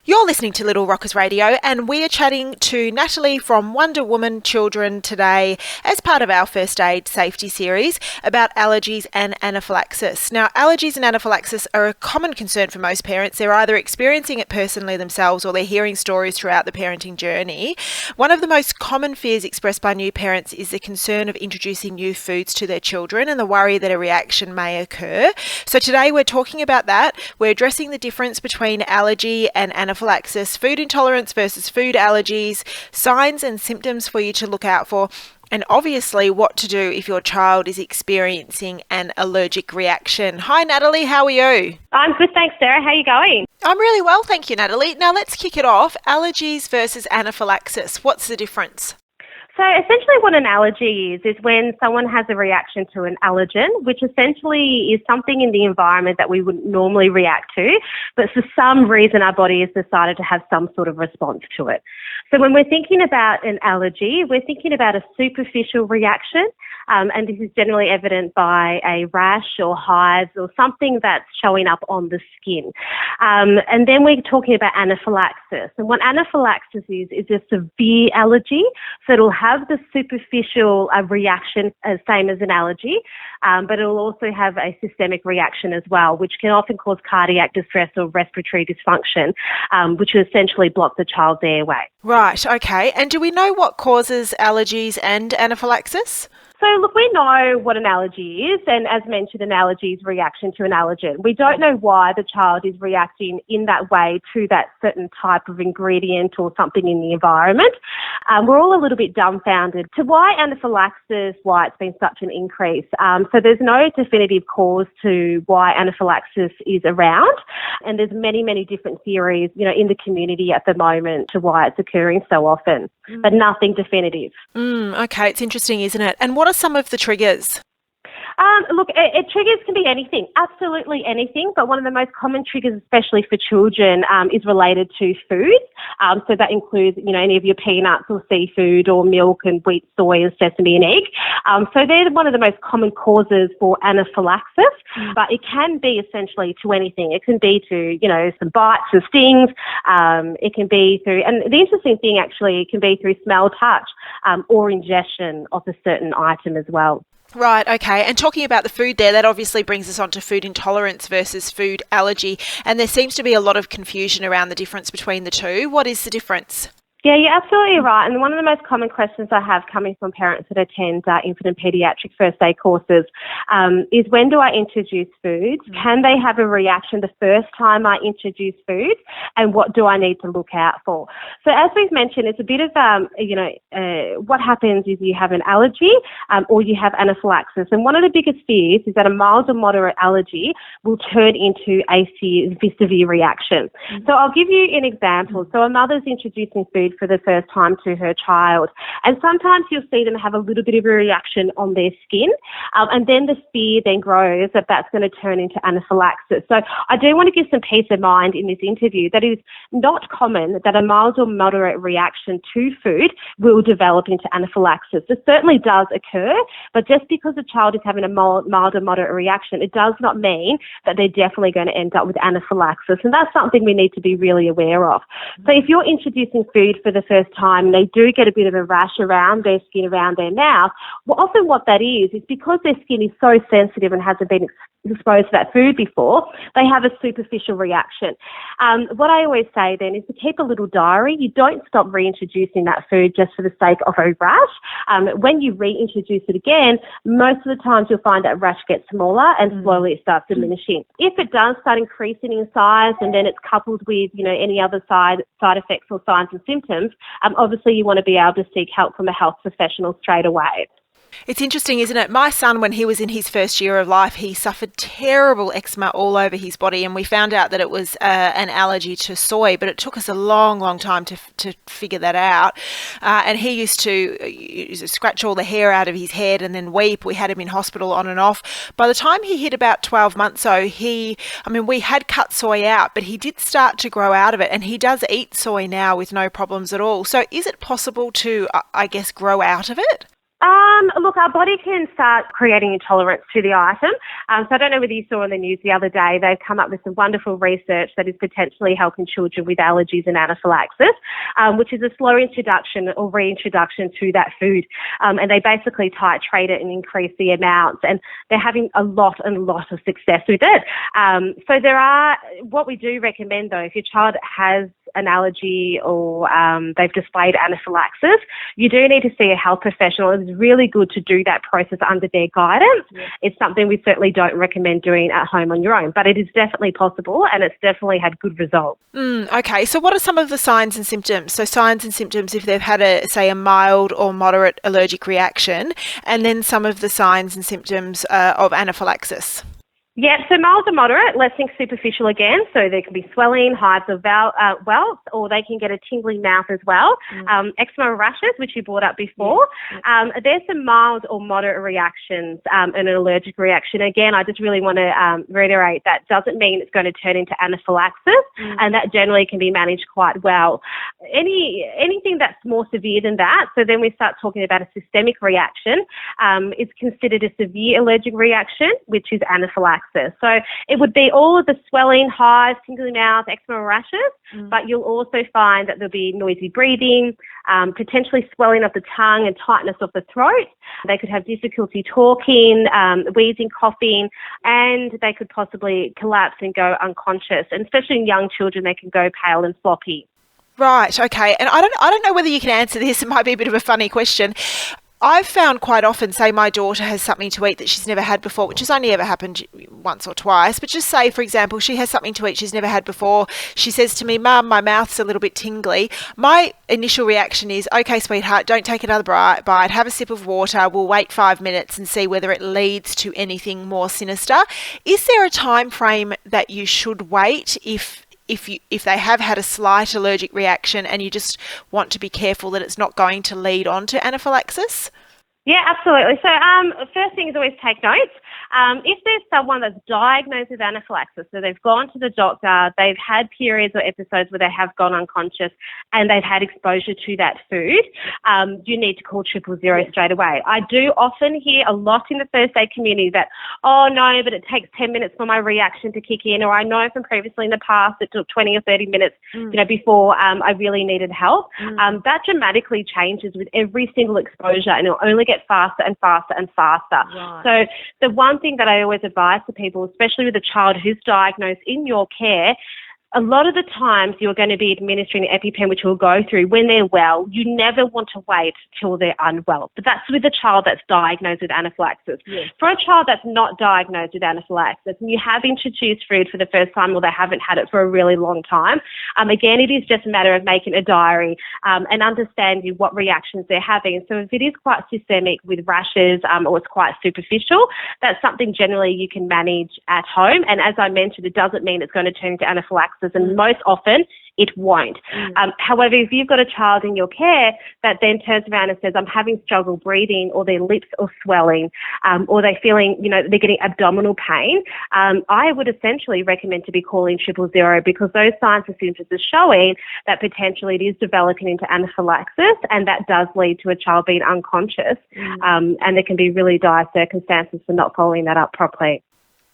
You're listening to Little Rockers Radio, and we are chatting to Nataly from Wonderwoman Children today as part of our First Aid Safety series about allergies and anaphylaxis. Now, allergies and anaphylaxis are a common concern for most parents. They're either experiencing it personally themselves or they're hearing stories throughout the parenting journey. One of the most common fears expressed by new parents is the concern of introducing new foods to their children and the worry that a reaction may occur. So today we're talking about that. We're addressing the difference between allergy and anaphylaxis, food intolerance versus food allergies, signs and symptoms for you to look out for, and obviously what to do if your child is experiencing an allergic reaction. Hi Nataly, how are you? I'm good, thanks Sarah. How are you going? I'm really well, thank you Nataly. Now let's kick it off. Allergies versus anaphylaxis. What's the difference? So essentially what an allergy is when someone has a reaction to an allergen, which essentially is something in the environment that we wouldn't normally react to, but for some reason our body has decided to have some sort of response to it. So when we're thinking about an allergy, we're thinking about a superficial reaction, and this is generally evident by a rash or hives or something that's showing up on the skin. And then we're talking about anaphylaxis. And what anaphylaxis is a severe allergy, so it'll have the superficial reaction same as an allergy, but it'll also have a systemic reaction as well, which can often cause cardiac distress or respiratory dysfunction, which will essentially block the child's airway. Right, okay. And do we know what causes allergies and anaphylaxis? So look, we know what an allergy is, and as mentioned, an allergy is reaction to an allergen. We don't know why the child is reacting in that way to that certain type of ingredient or something in the environment. We're all a little bit dumbfounded to why anaphylaxis, why it's been such an increase. So there's no definitive cause to why anaphylaxis is around, and there's many, many different theories, in the community at the moment to why it's occurring so often, but nothing definitive. Okay, it's interesting, isn't it? And what are some of the triggers? Look, triggers can be anything, absolutely anything, but one of the most common triggers, especially for children, is related to food. So that includes, any of your peanuts or seafood or milk and wheat, soy and sesame and egg. So they're one of the most common causes for anaphylaxis, but it can be essentially to anything. It can be to, some bites and stings. It can be through, and the interesting thing actually, it can be through smell, touch, or ingestion of a certain item as well. Right, okay. And talking about the food there, that obviously brings us on to food intolerance versus food allergy. And there seems to be a lot of confusion around the difference between the two. What is the difference? Yeah, you're absolutely right. And one of the most common questions I have coming from parents that attend infant and paediatric first aid courses is, when do I introduce foods? Can they have a reaction the first time I introduce foods? And what do I need to look out for? So as we've mentioned, it's a bit of, what happens is you have an allergy or you have anaphylaxis. And one of the biggest fears is that a mild or moderate allergy will turn into a severe reaction. So I'll give you an example. So a mother's introducing food for the first time to her child, and sometimes you'll see them have a little bit of a reaction on their skin, and then the fear then grows that that's going to turn into anaphylaxis. So I do want to give some peace of mind in this interview that it is not common that a mild or moderate reaction to food will develop into anaphylaxis. It certainly does occur, but just because a child is having a mild or moderate reaction, it does not mean that they're definitely going to end up with anaphylaxis, and that's something we need to be really aware of. So if you're introducing food for the first time, they do get a bit of a rash around their skin, around their mouth. Well, often what that is because their skin is so sensitive and hasn't been exposed to that food before, they have a superficial reaction. What I always say then is to keep a little diary. You don't stop reintroducing that food just for the sake of a rash. When you reintroduce it again, most of the times you'll find that rash gets smaller and slowly it starts diminishing. If it does start increasing in size and then it's coupled with, any other side effects or signs and symptoms, obviously you want to be able to seek help from a health professional straight away. It's interesting, isn't it? My son, when he was in his first year of life, he suffered terrible eczema all over his body, and we found out that it was an allergy to soy, but it took us a long, long time to figure that out. And he used to scratch all the hair out of his head and then weep. We had him in hospital on and off. By the time he hit about 12 months, we had cut soy out, but he did start to grow out of it, and he does eat soy now with no problems at all. So is it possible to, grow out of it? Look, our body can start creating intolerance to the item. So I don't know whether you saw on the news the other day, they've come up with some wonderful research that is potentially helping children with allergies and anaphylaxis, which is a slow introduction or reintroduction to that food. And they basically titrate it and increase the amounts, and they're having a lot of success with it. So what we do recommend though, if your child has an allergy or they've displayed anaphylaxis, you do need to see a health professional. It's really good to do that process under their guidance. Yeah. It's something we certainly don't recommend doing at home on your own, but it is definitely possible and it's definitely had good results. Okay, so what are some of the signs and symptoms? So signs and symptoms if they've had a mild or moderate allergic reaction, and then some of the signs and symptoms of anaphylaxis. Yeah, so mild to moderate, let's think superficial again. So there can be swelling, hives or welts, or they can get a tingling mouth as well. Eczema rashes, which you brought up before. There's some mild or moderate reactions and an allergic reaction. Again, I just really want to reiterate that doesn't mean it's going to turn into anaphylaxis, and that generally can be managed quite well. Anything that's more severe than that, so then we start talking about a systemic reaction, is considered a severe allergic reaction, which is anaphylaxis. So it would be all of the swelling, hives, tingling mouth, eczema rashes, but you'll also find that there'll be noisy breathing, potentially swelling of the tongue and tightness of the throat. They could have difficulty talking, wheezing, coughing, and they could possibly collapse and go unconscious. And especially in young children, they can go pale and floppy. Right, okay. And I don't know whether you can answer this. It might be a bit of a funny question. I've found quite often, say my daughter has something to eat that she's never had before, which has only ever happened once or twice, but just say, for example, she has something to eat she's never had before. She says to me, "Mum, my mouth's a little bit tingly." My initial reaction is, "Okay, sweetheart, don't take another bite, have a sip of water, we'll wait 5 minutes and see whether it leads to anything more sinister." Is there a time frame that you should wait if they have had a slight allergic reaction and you just want to be careful that it's not going to lead on to anaphylaxis? Yeah, absolutely. So first thing is always take notes. If there's someone that's diagnosed with anaphylaxis, so they've gone to the doctor, they've had periods or episodes where they have gone unconscious and they've had exposure to that food, you need to call 000 straight away. I do often hear a lot in the first aid community that, "Oh no, but it takes 10 minutes for my reaction to kick in," or "I know from previously in the past it took 20 or 30 minutes before I really needed help." That dramatically changes with every single exposure, and it'll only get faster and faster and faster. Right. So the one thing that I always advise to people, especially with a child who's diagnosed in your care, a lot of the times you're going to be administering an EpiPen, which we'll go through when they're well. You never want to wait till they're unwell. But that's with a child that's diagnosed with anaphylaxis. Yes. For a child that's not diagnosed with anaphylaxis and you have introduced food for the first time or they haven't had it for a really long time, again, it is just a matter of making a diary and understanding what reactions they're having. So if it is quite systemic with rashes or it's quite superficial, that's something generally you can manage at home. And as I mentioned, it doesn't mean it's going to turn into anaphylaxis. And most often it won't. However, if you've got a child in your care that then turns around and says, "I'm having struggle breathing," or their lips are swelling, or they're feeling, they're getting abdominal pain, I would essentially recommend to be calling 000 because those signs and symptoms are showing that potentially it is developing into anaphylaxis, and that does lead to a child being unconscious, and there can be really dire circumstances for not following that up properly.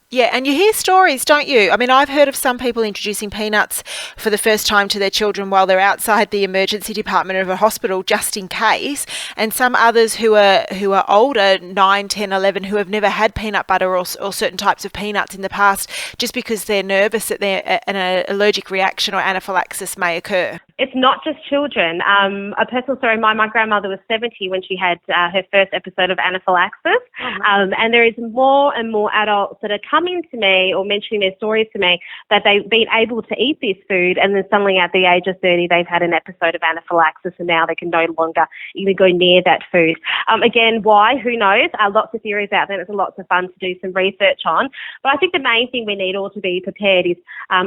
Yeah, and you hear stories, don't you? I mean, I've heard of some people introducing peanuts for the first time to their children while they're outside the emergency department of a hospital just in case, and some others who are older, 9, 10, 11, who have never had peanut butter or certain types of peanuts in the past just because they're nervous that an allergic reaction or anaphylaxis may occur. It's not just children. A personal story, my grandmother was 70 when she had her first episode of anaphylaxis, and there is more and more adults that are coming to me or mentioning their stories to me that they've been able to eat this food and then suddenly at the age of 30 they've had an episode of anaphylaxis and now they can no longer even go near that food. Again, why? Who knows? Lots of theories out there. It's lots of fun to do some research on. But I think the main thing we need all to be prepared is,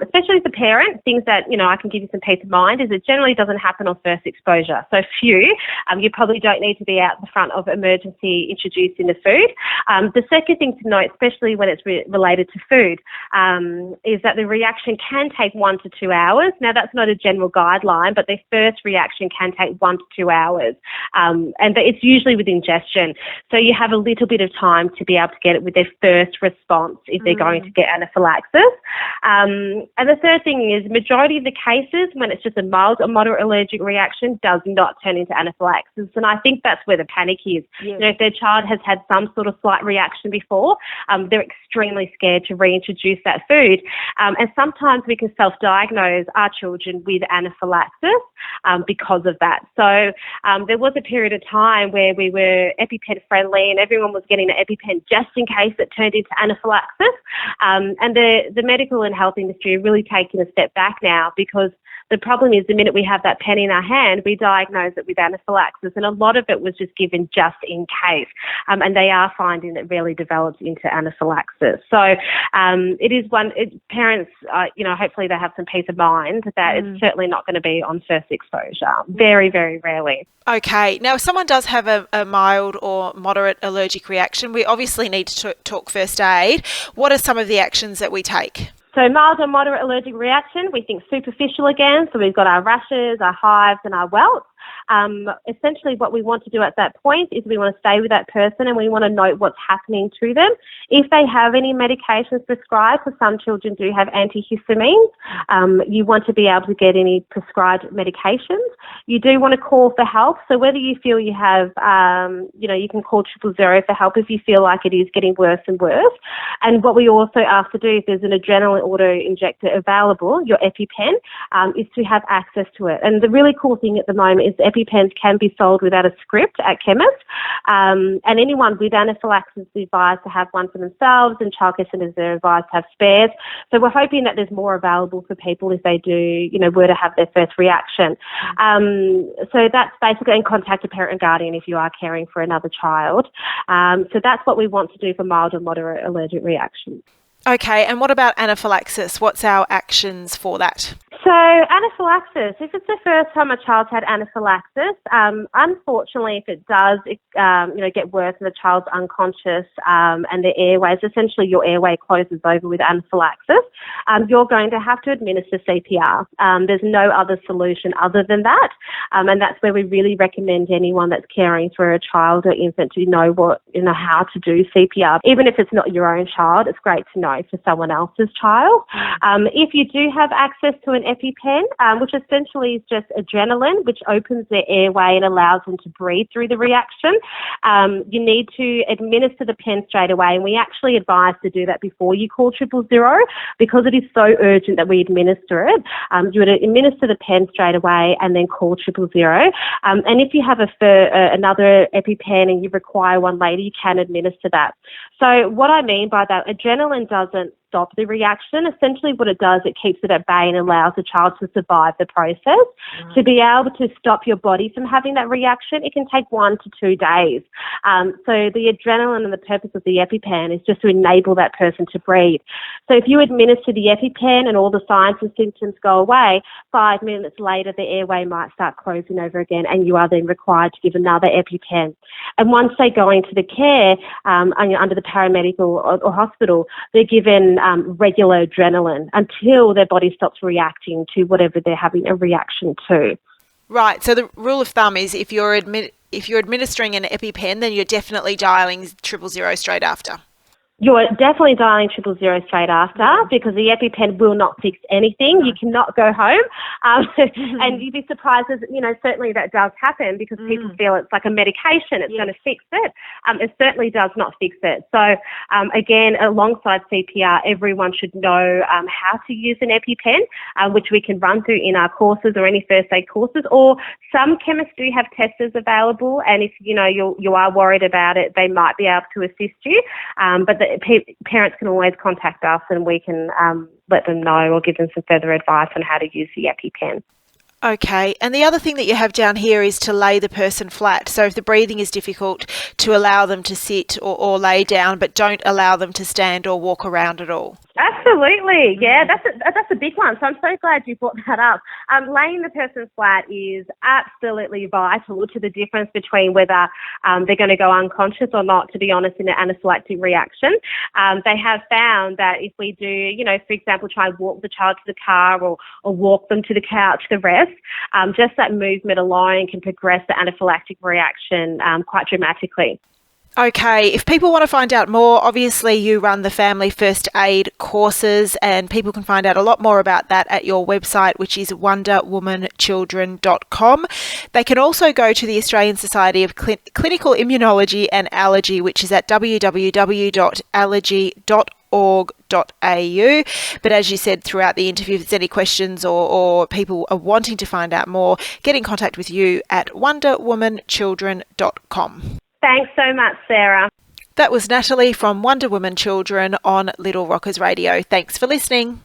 especially as a parent, things that, I can give you some peace of mind is it generally doesn't happen on first exposure. So few, you probably don't need to be out the front of emergency introducing the food. The second thing to note, especially when it's related to food, is that the reaction can take 1 to 2 hours. Now, that's not a general guideline, but their first reaction can take 1 to 2 hours, and it's usually with ingestion. So you have a little bit of time to be able to get it with their first response if they're going to get anaphylaxis. And the third thing is, majority of the cases, when it's just a mild or moderate allergic reaction, does not turn into anaphylaxis. And I think that's where the panic is. Yes. If their child has had some sort of slight reaction before, they're extremely scared to reintroduce that food. And sometimes we can self-diagnose our children with anaphylaxis because of that. So there was a period of time where we were EpiPen friendly and everyone was getting an EpiPen just in case it turned into anaphylaxis. And the medical and health industry are really taking a step back now, because the problem is the minute we have that pen in our hand, we diagnose it with anaphylaxis, and a lot of it was just given just in case. And they are finding it rarely develops into anaphylaxis. So it is parents, hopefully they have some peace of mind that it's certainly not going to be on first exposure. Very, very rarely. Okay. Now, if someone does have a mild or moderate allergic reaction, we obviously need to talk first aid. What are some of the actions that we take? So mild or moderate allergic reaction, we think superficial again. So we've got our rashes, our hives and our welts. Essentially what we want to do at that point is we want to stay with that person and we want to note what's happening to them. If they have any medications prescribed, because some children do have antihistamines, you want to be able to get any prescribed medications. You do want to call for help. So whether you feel you have, you can call 000 for help if you feel like it is getting worse and worse. And what we also ask to do, if there's an adrenaline auto-injector available, your EpiPen, is to have access to it. And the really cool thing at the moment is EpiPens can be sold without a script at chemists, and anyone with anaphylaxis is advised to have one for themselves, and childcare centres are advised to have spares. So we're hoping that there's more available for people if they do, were to have their first reaction. So that's basically, and contact a parent and guardian if you are caring for another child. So that's what we want to do for mild and moderate allergic reactions. Okay, and what about anaphylaxis? What's our actions for that? So anaphylaxis, if it's the first time a child's had anaphylaxis, unfortunately, if it does, get worse and the child's unconscious and the airways, essentially your airway closes over with anaphylaxis, you're going to have to administer CPR. There's no other solution other than that, and that's where we really recommend anyone that's caring for a child or infant to know how to do CPR. Even if it's not your own child, it's great to know for someone else's child. If you do have access to an EpiPen, which essentially is just adrenaline, which opens their airway and allows them to breathe through the reaction. You need to administer the pen straight away, and we actually advise to do that before you call 000 because it is so urgent that we administer it. You would administer the pen straight away and then call 000. And if you have another EpiPen and you require one later, you can administer that. So what I mean by that, adrenaline doesn't stop the reaction. Essentially what it does, it keeps it at bay and allows the child to survive the process. Right. To be able to stop your body from having that reaction, it can take 1 to 2 days. So the adrenaline and the purpose of the EpiPen is just to enable that person to breathe. So if you administer the EpiPen and all the signs and symptoms go away, 5 minutes later the airway might start closing over again and you are then required to give another EpiPen. And once they go into the care under the paramedical or hospital, they're given regular adrenaline until their body stops reacting to whatever they're having a reaction to. Right. So the rule of thumb is if you're administering an EpiPen, then you're definitely dialing 000 straight after. You're definitely dialing 000 straight after because the EpiPen will not fix anything. You cannot go home. And you'd be surprised, certainly that does happen because people feel it's like a medication. It's going to fix it. It certainly does not fix it. So, again, alongside CPR, everyone should know how to use an EpiPen, which we can run through in our courses or any first aid courses. Or some chemists do have testers available, and if, you are worried about it, they might be able to assist you. But parents can always contact us and we can let them know or give them some further advice on how to use the EpiPen. Okay, and the other thing that you have down here is to lay the person flat. So if the breathing is difficult, to allow them to sit or lay down, but don't allow them to stand or walk around at all. Absolutely, yeah, that's a big one. So I'm so glad you brought that up. Laying the person flat is absolutely vital to the difference between whether they're going to go unconscious or not, to be honest, in an anaphylactic reaction. They have found that if we do, for example, try and walk the child to the car or walk them to the couch to rest, just that movement alone can progress the anaphylactic reaction quite dramatically. Okay, if people want to find out more, obviously you run the family first aid courses and people can find out a lot more about that at your website, which is wonderwomanchildren.com. They can also go to the Australian Society of Clinical Immunology and Allergy, which is at www.allergy.org.au. But as you said throughout the interview, if there's any questions or people are wanting to find out more, get in contact with you at wonderwomanchildren.com. Thanks so much, Sarah. That was Nataly from Wonderwoman Children on Little Rockers Radio. Thanks for listening.